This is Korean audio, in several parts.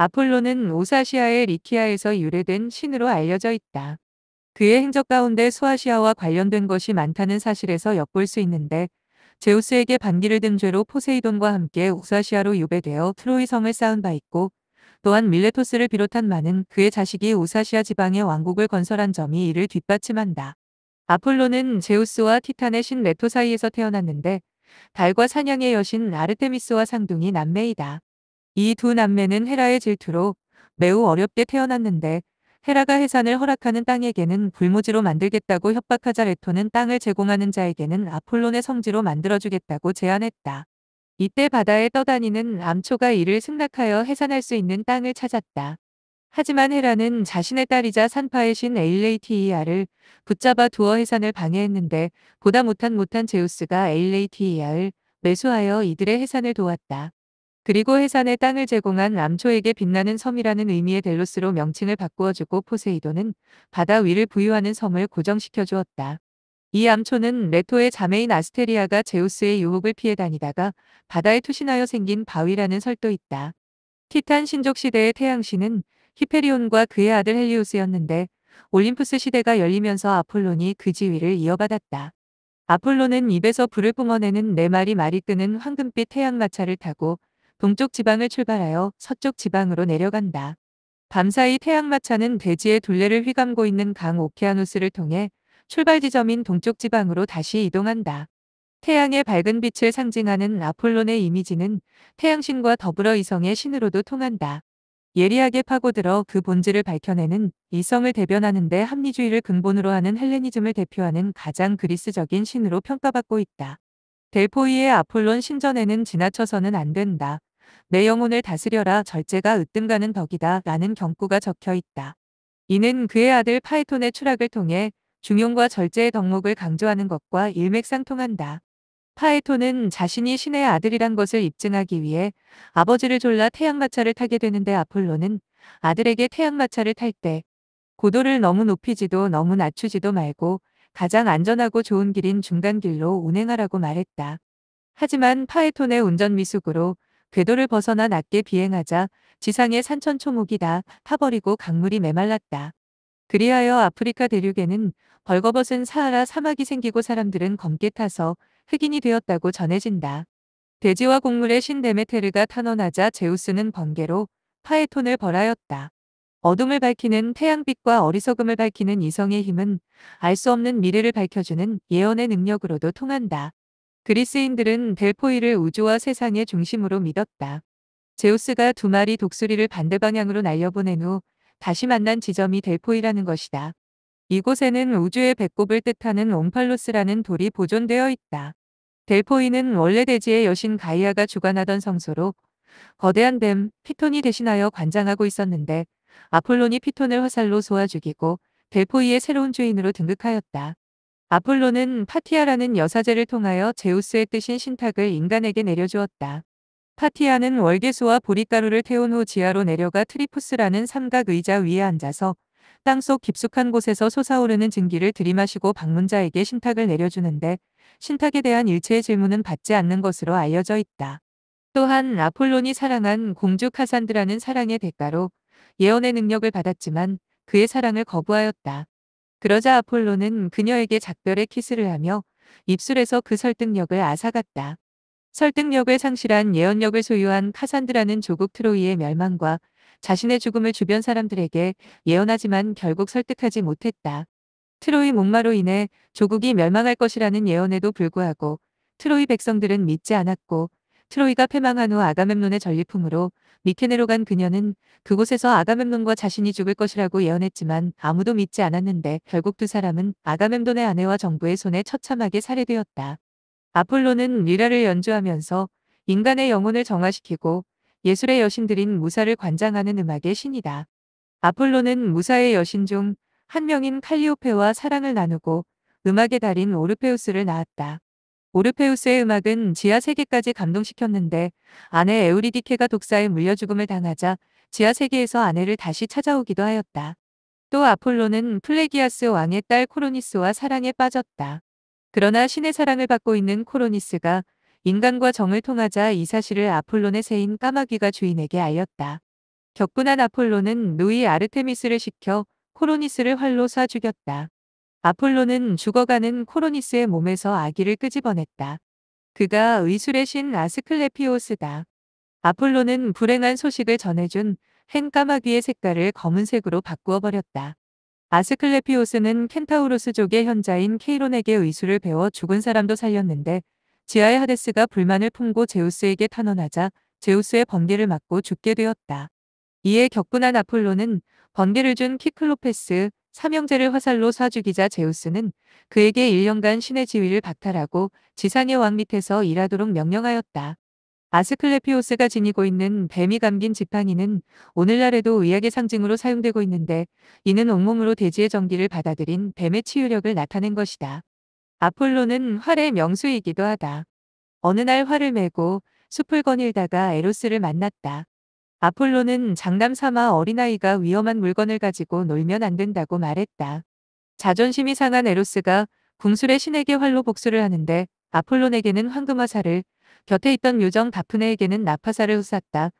아폴로는 오사시아의 리키아에서 유래된 신으로 알려져 있다. 그의 행적 가운데 소아시아와 관련된 것이 많다는 사실에서 엿볼 수 있는데 제우스에게 반기를 든 죄로 포세이돈과 함께 오사시아로 유배되어 트로이 성을 쌓은 바 있고 또한 밀레토스를 비롯한 많은 그의 자식이 오사시아 지방의 왕국을 건설한 점이 이를 뒷받침한다. 아폴로는 제우스와 티탄의 신 레토 사이에서 태어났는데 달과 사냥의 여신 아르테미스와 상둥이 남매이다. 이 두 남매는 헤라의 질투로 매우 어렵게 태어났는데 헤라가 해산을 허락하는 땅에게는 불모지로 만들겠다고 협박하자 레토는 땅을 제공하는 자에게는 아폴론의 성지로 만들어주겠다고 제안했다. 이때 바다에 떠다니는 암초가 이를 승낙하여 해산할 수 있는 땅을 찾았다. 하지만 헤라는 자신의 딸이자 산파의 신 에일레이티이아를 붙잡아 두어 해산을 방해했는데 보다 못한 제우스가 에일레이티이아를 매수하여 이들의 해산을 도왔다. 그리고 해산의 땅을 제공한 암초에게 빛나는 섬이라는 의미의 델로스로 명칭을 바꾸어주고 포세이돈은 바다 위를 부유하는 섬을 고정시켜 주었다. 이 암초는 레토의 자매인 아스테리아가 제우스의 유혹을 피해 다니다가 바다에 투신하여 생긴 바위라는 설도 있다. 티탄 신족 시대의 태양신은 히페리온과 그의 아들 헬리오스였는데 올림푸스 시대가 열리면서 아폴론이 그 지위를 이어받았다. 아폴론은 입에서 불을 뿜어내는 네 마리 말이 끄는 황금빛 태양마차를 타고 동쪽 지방을 출발하여 서쪽 지방으로 내려간다. 밤사이 태양마차는 대지의 둘레를 휘감고 있는 강 오케아누스를 통해 출발 지점인 동쪽 지방으로 다시 이동한다. 태양의 밝은 빛을 상징하는 아폴론의 이미지는 태양신과 더불어 이성의 신으로도 통한다. 예리하게 파고들어 그 본질을 밝혀내는 이성을 대변하는 데 합리주의를 근본으로 하는 헬레니즘을 대표하는 가장 그리스적인 신으로 평가받고 있다. 델포이의 아폴론 신전에는 지나쳐서는 안 된다. 내 영혼을 다스려라 절제가 으뜸가는 덕이다 라는 경구가 적혀 있다. 이는 그의 아들 파이톤의 추락을 통해 중용과 절제의 덕목을 강조하는 것과 일맥상통한다. 파에토는 자신이 신의 아들이란 것을 입증하기 위해 아버지를 졸라 태양마차를 타게 되는데 아폴로는 아들에게 태양마차를 탈 때 고도를 너무 높이지도 너무 낮추지도 말고 가장 안전하고 좋은 길인 중간길로 운행하라고 말했다. 하지만 파에톤의 운전 미숙으로 궤도를 벗어나 낮게 비행하자 지상의 산천초목이 다 타버리고 강물이 메말랐다. 그리하여 아프리카 대륙에는 벌거벗은 사하라 사막이 생기고 사람들은 검게 타서 흑인이 되었다고 전해진다. 대지와 곡물의 신 데메테르가 탄원하자 제우스는 번개로 파에톤을 벌하였다. 어둠을 밝히는 태양빛과 어리석음을 밝히는 이성의 힘은 알 수 없는 미래를 밝혀주는 예언의 능력으로도 통한다. 그리스인들은 델포이를 우주와 세상의 중심으로 믿었다. 제우스가 두 마리 독수리를 반대 방향으로 날려보낸 후 다시 만난 지점이 델포이라는 것이다. 이곳에는 우주의 배꼽을 뜻하는 옴팔로스라는 돌이 보존되어 있다. 델포이는 원래 대지의 여신 가이아가 주관하던 성소로 거대한 뱀 피톤이 대신하여 관장하고 있었는데 아폴론이 피톤을 화살로 쏘아 죽이고 델포이의 새로운 주인으로 등극하였다. 아폴론은 파티아라는 여사제를 통하여 제우스의 뜻인 신탁을 인간에게 내려주었다. 파티아는 월계수와 보릿가루를 태운 후 지하로 내려가 트리푸스라는 삼각 의자 위에 앉아서 땅속 깊숙한 곳에서 솟아오르는 증기를 들이마시고 방문자에게 신탁을 내려주는데 신탁에 대한 일체의 질문은 받지 않는 것으로 알려져 있다. 또한 아폴론이 사랑한 공주 카산드라는 사랑의 대가로 예언의 능력을 받았지만 그의 사랑을 거부하였다. 그러자 아폴론은 그녀에게 작별의 키스를 하며 입술에서 그 설득력을 앗아갔다. 설득력을 상실한 예언력을 소유한 카산드라는 조국 트로이의 멸망과 자신의 죽음을 주변 사람들에게 예언하지만 결국 설득하지 못했다. 트로이 목마로 인해 조국이 멸망할 것이라는 예언에도 불구하고 트로이 백성들은 믿지 않았고 트로이가 패망한 후 아가멤논의 전리품으로 미케네로 간 그녀는 그곳에서 아가멤논과 자신이 죽을 것이라고 예언했지만 아무도 믿지 않았는데 결국 두 사람은 아가멤논의 아내와 정부의 손에 처참하게 살해되었다. 아폴로는 리라를 연주하면서 인간의 영혼을 정화시키고 예술의 여신들인 무사를 관장하는 음악의 신이다. 아폴로는 무사의 여신 중 한 명인 칼리오페와 사랑을 나누고 음악의 달인 오르페우스를 낳았다. 오르페우스의 음악은 지하 세계까지 감동시켰는데 아내 에우리디케가 독사에 물려 죽음을 당하자 지하 세계에서 아내를 다시 찾아오기도 하였다. 또 아폴로는 플레기아스 왕의 딸 코로니스와 사랑에 빠졌다. 그러나 신의 사랑을 받고 있는 코로니스가 인간과 정을 통하자 이 사실을 아폴론의 새인 까마귀가 주인에게 알렸다. 격분한 아폴로는 누이 아르테미스를 시켜 코로니스를 활로 쏴 죽였다. 아폴로는 죽어가는 코로니스의 몸에서 아기를 끄집어냈다. 그가 의술의 신 아스클레피오스다. 아폴로는 불행한 소식을 전해준 hen 까마귀의 색깔을 검은색으로 바꾸어 버렸다. 아스클레피오스는 켄타우로스족의 현자인 케이론에게 의술을 배워 죽은 사람도 살렸는데 지하의 하데스가 불만을 품고 제우스에게 탄원하자 제우스의 번개를 맞고 죽게 되었다. 이에 격분한 아폴로는 번개를 준 키클로페스 삼형제를 화살로 쏴 죽이자 제우스는 그에게 1년간 신의 지위를 박탈하고 지상의 왕 밑에서 일하도록 명령하였다. 아스클레피오스가 지니고 있는 뱀이 감긴 지팡이는 오늘날에도 의학의 상징으로 사용되고 있는데 이는 온몸으로 대지의 전기를 받아들인 뱀의 치유력을 나타낸 것이다. 아폴로는 활의 명수이기도 하다. 어느 날 활을 메고 숲을 거닐다가 에로스를 만났다. 아폴로는 장남 삼아 어린아이가 위험한 물건을 가지고 놀면 안 된다고 말했다. 자존심이 상한 에로스가 궁술의 신에게 활로 복수를 하는데 아폴론에게는 황금화살을, 곁에 있던 요정 다프네에게는 나파살을 쏘았다.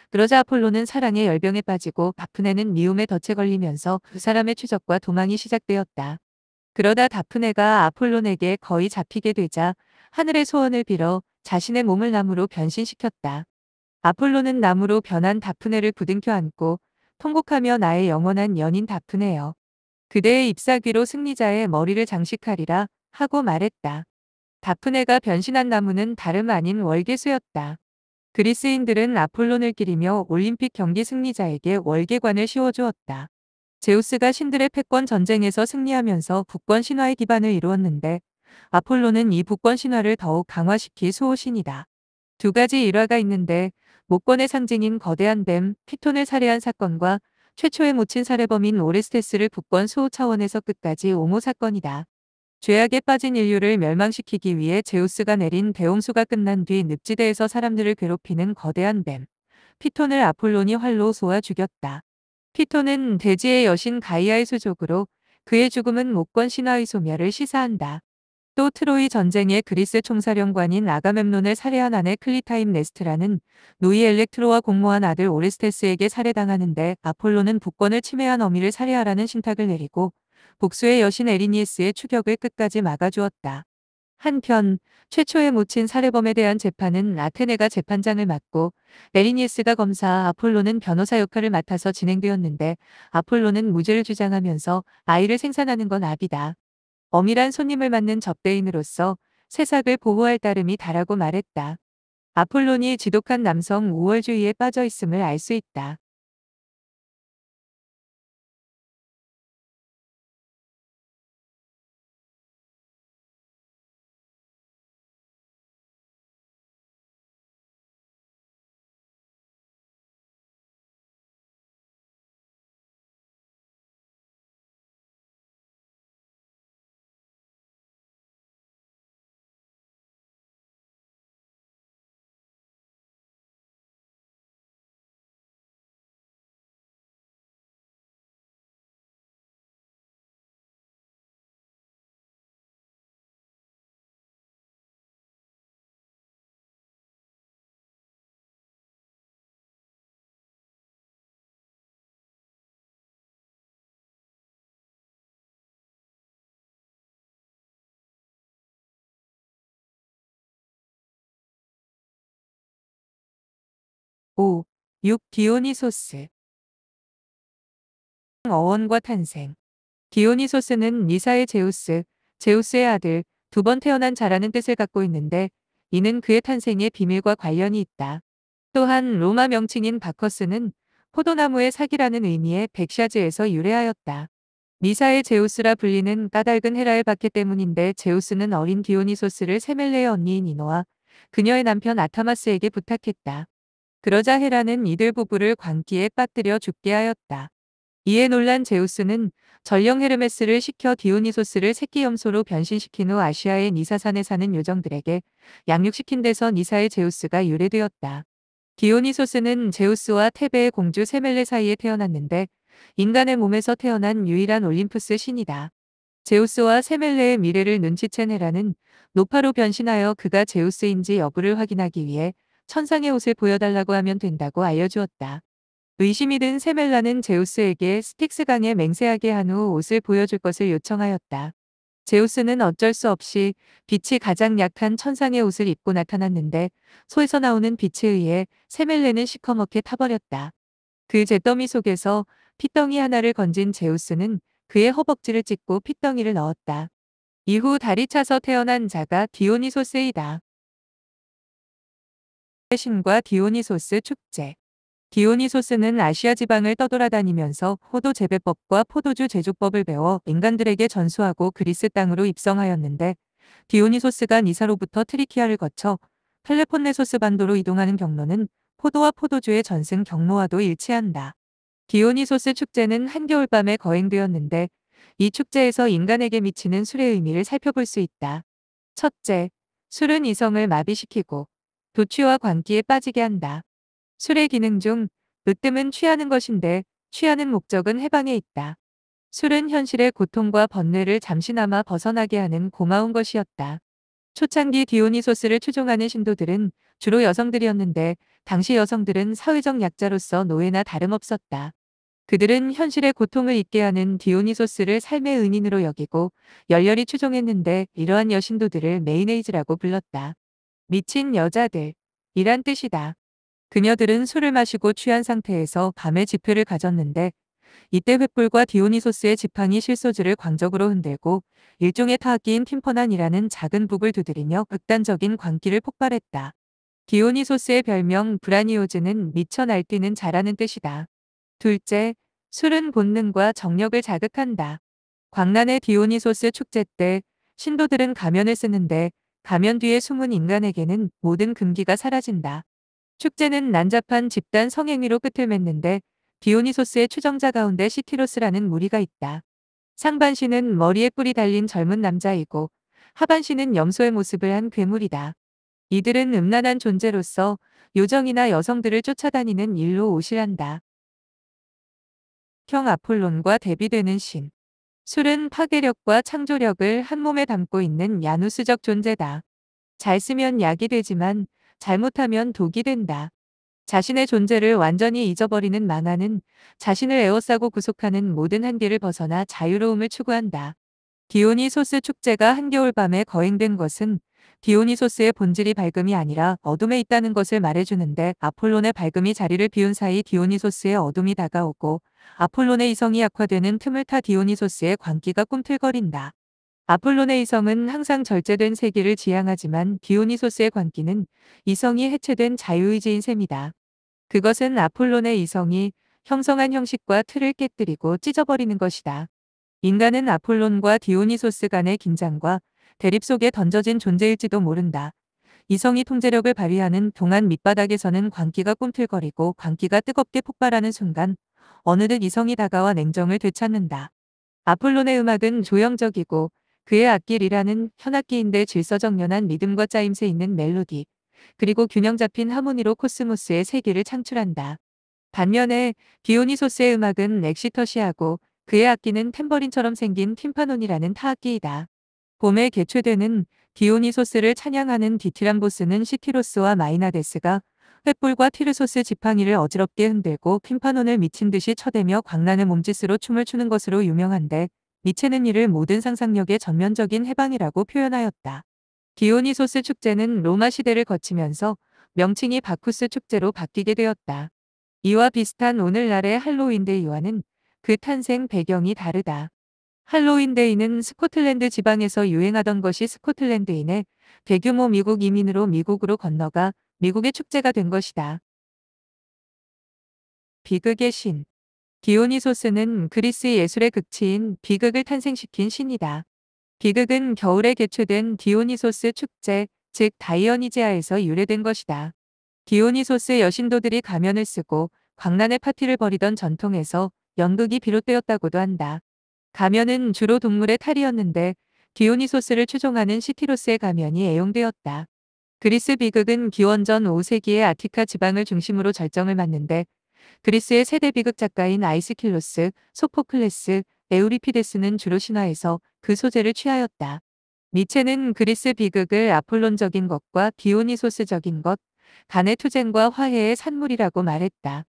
그러자 아폴로는 사랑의 열병에 빠지고 다프네는 미움에 덫에 걸리면서 두 사람의 추적과 도망이 시작되었다. 그러다 다프네가 아폴론에게 거의 잡히게 되자 하늘의 소원을 빌어 자신의 몸을 나무로 변신시켰다. 아폴로는 나무로 변한 다프네를 부둥켜 안고 통곡하며 나의 영원한 연인 다프네여. 그대의 잎사귀로 승리자의 머리를 장식하리라 하고 말했다. 다프네가 변신한 나무는 다름 아닌 월계수였다. 그리스인들은 아폴론을 기리며 올림픽 경기 승리자에게 월계관을 씌워주었다. 제우스가 신들의 패권 전쟁에서 승리하면서 국권 신화의 기반을 이루었는데 아폴로는 이 국권 신화를 더욱 강화시킬 수호신이다. 두 가지 일화가 있는데 목권의 상징인 거대한 뱀 피톤을 살해한 사건과 최초의 모친 살해범인 오레스테스를 국권 수호 차원에서 끝까지 옹호 사건이다. 죄악에 빠진 인류를 멸망시키기 위해 제우스가 내린 대홍수가 끝난 뒤 늪지대에서 사람들을 괴롭히는 거대한 뱀 피톤을 아폴론이 활로 쏘아 죽였다. 피톤은 대지의 여신 가이아의 수족으로 그의 죽음은 목권 신화의 소멸을 시사한다. 또 트로이 전쟁의 그리스 총사령관인 아가멤논을 살해한 아내 클리타임네스트라는 노이 엘렉트로와 공모한 아들 오레스테스에게 살해당하는데 아폴로는 북권을 침해한 어미를 살해하라는 신탁을 내리고 복수의 여신 에리니에스의 추격을 끝까지 막아주었다. 한편 최초의 모친 살해범에 대한 재판은 아테네가 재판장을 맡고 에리니에스가 검사, 아폴로는 변호사 역할을 맡아서 진행되었는데 아폴로는 무죄를 주장하면서 아이를 생산하는 건 압이다. 엄밀한 손님을 맞는 접대인으로서 세삭을 보호할 따름이 다라고 말했다. 아폴론이 지독한 남성 우월주의에 빠져 있음을 알 수 있다. 오. 6. 디오니소스. 어원과 탄생. 디오니소스는 니사의 제우스, 제우스의 아들, 두 번 태어난 자라는 뜻을 갖고 있는데 이는 그의 탄생에 비밀과 관련이 있다. 또한 로마 명칭인 바커스는 포도나무의 사기라는 의미의 백샤즈에서 유래하였다. 니사의 제우스라 불리는 까닭은 헤라의 박해 때문인데 제우스는 어린 디오니소스를 세멜레의 언니인 이노와 그녀의 남편 아타마스에게 부탁했다. 그러자 헤라는 이들 부부를 광기에 빠뜨려 죽게 하였다. 이에 놀란 제우스는 전령 헤르메스를 시켜 디오니소스를 새끼 염소로 변신시킨 후 아시아의 니사산에 사는 요정들에게 양육시킨 데서 니사의 제우스가 유래되었다. 디오니소스는 제우스와 테베의 공주 세멜레 사이에 태어났는데 인간의 몸에서 태어난 유일한 올림푸스 신이다. 제우스와 세멜레의 미래를 눈치챈 헤라는 노파로 변신하여 그가 제우스인지 여부를 확인하기 위해 천상의 옷을 보여달라고 하면 된다고 알려주었다. 의심이 든 세멜라는 제우스에게 스틱스강에 맹세하게 한 후 옷을 보여줄 것을 요청하였다. 제우스는 어쩔 수 없이 빛이 가장 약한 천상의 옷을 입고 나타났는데 소에서 나오는 빛에 의해 세멜레는 시커멓게 타버렸다. 그 잿더미 속에서 핏덩이 하나를 건진 제우스는 그의 허벅지를 찢고 핏덩이를 넣었다. 이후 달이 차서 태어난 자가 디오니소스이다. 신과 디오니소스 축제. 디오니소스는 아시아 지방을 떠돌아다니면서 포도 재배법과 포도주 제조법을 배워 인간들에게 전수하고 그리스 땅으로 입성하였는데, 디오니소스가 니사로부터 트리키아를 거쳐 펠레폰네소스 반도로 이동하는 경로는 포도와 포도주의 전승 경로와도 일치한다. 디오니소스 축제는 한겨울밤에 거행되었는데, 이 축제에서 인간에게 미치는 술의 의미를 살펴볼 수 있다. 첫째, 술은 이성을 마비시키고 도취와 광기에 빠지게 한다. 술의 기능 중 으뜸은 취하는 것인데 취하는 목적은 해방에 있다. 술은 현실의 고통과 번뇌를 잠시나마 벗어나게 하는 고마운 것이었다. 초창기 디오니소스를 추종하는 신도들은 주로 여성들이었는데, 당시 여성들은 사회적 약자로서 노예나 다름없었다. 그들은 현실의 고통을 잊게 하는 디오니소스를 삶의 은인으로 여기고 열렬히 추종했는데, 이러한 여신도들을 메이네이즈라고 불렀다. 미친 여자들 이란 뜻이다. 그녀들은 술을 마시고 취한 상태에서 밤에 집회를 가졌는데, 이때 횃불과 디오니소스의 지팡이 실소주를 광적으로 흔들고 일종의 타악기인 팀퍼난이라는 작은 북을 두드리며 극단적인 광기를 폭발했다. 디오니소스의 별명 브라니오즈는 미쳐 날뛰는 자라는 뜻이다. 둘째, 술은 본능과 정력을 자극한다. 광란의 디오니소스 축제 때 신도들은 가면을 쓰는데, 가면 뒤에 숨은 인간에게는 모든 금기가 사라진다. 축제는 난잡한 집단 성행위로 끝을 맺는데, 디오니소스의 추종자 가운데 시티로스라는 무리가 있다. 상반신은 머리에 뿔이 달린 젊은 남자이고 하반신은 염소의 모습을 한 괴물이다. 이들은 음란한 존재로서 요정이나 여성들을 쫓아다니는 일로 오실한다. 형 아폴론과 대비되는 신. 술은 파괴력과 창조력을 한 몸에 담고 있는 야누스적 존재다. 잘 쓰면 약이 되지만 잘못하면 독이 된다. 자신의 존재를 완전히 잊어버리는 망하는, 자신을 에워싸고 구속하는 모든 한계를 벗어나 자유로움을 추구한다. 디오니소스 축제가 한겨울밤에 거행된 것은 디오니소스의 본질이 밝음이 아니라 어둠에 있다는 것을 말해주는데, 아폴론의 밝음이 자리를 비운 사이 디오니소스의 어둠이 다가오고 아폴론의 이성이 약화되는 틈을 타 디오니소스의 광기가 꿈틀거린다. 아폴론의 이성은 항상 절제된 세계를 지향하지만 디오니소스의 광기는 이성이 해체된 자유의지인 셈이다. 그것은 아폴론의 이성이 형성한 형식과 틀을 깨뜨리고 찢어버리는 것이다. 인간은 아폴론과 디오니소스 간의 긴장과 대립 속에 던져진 존재일지도 모른다. 이성이 통제력을 발휘하는 동안 밑바닥에서는 광기가 꿈틀거리고 광기가 뜨겁게 폭발하는 순간 어느덧 이성이 다가와 냉정을 되찾는다. 아폴론의 음악은 조형적이고 그의 악기리라는 현악기인데 질서정연한 리듬과 짜임새 있는 멜로디, 그리고 균형 잡힌 하모니로 코스모스의 세계를 창출한다. 반면에 디오니소스의 음악은 엑시터시하고 그의 악기는 탬버린처럼 생긴 팀파논이라는 타악기이다. 봄에 개최되는 디오니소스를 찬양하는 디티람보스는 시티로스와 마이나데스가 횃불과 티르소스 지팡이를 어지럽게 흔들고 팀파논을 미친 듯이 쳐대며 광란의 몸짓으로 춤을 추는 것으로 유명한데, 니체는 이를 모든 상상력의 전면적인 해방이라고 표현하였다. 디오니소스 축제는 로마 시대를 거치면서 명칭이 바쿠스 축제로 바뀌게 되었다. 이와 비슷한 오늘날의 할로윈데이와는 그 탄생 배경이 다르다. 할로윈데이는 스코틀랜드 지방에서 유행하던 것이 스코틀랜드인의 대규모 미국 이민으로 미국으로 건너가 미국의 축제가 된 것이다. 비극의 신. 디오니소스는 그리스 예술의 극치인 비극을 탄생시킨 신이다. 비극은 겨울에 개최된 디오니소스 축제, 즉 다이어니지아에서 유래된 것이다. 디오니소스 여신도들이 가면을 쓰고 광란의 파티를 벌이던 전통에서 연극이 비롯되었다고도 한다. 가면은 주로 동물의 탈이었는데, 디오니소스를 추종하는 시티로스의 가면이 애용되었다. 그리스 비극은 기원전 5세기의 아티카 지방을 중심으로 절정을 맞는데, 그리스의 세대 비극 작가인 아이스킬로스, 소포클레스, 에우리피데스는 주로 신화에서 그 소재를 취하였다. 니체는 그리스 비극을 아폴론적인 것과 디오니소스적인 것, 간의 투쟁과 화해의 산물이라고 말했다.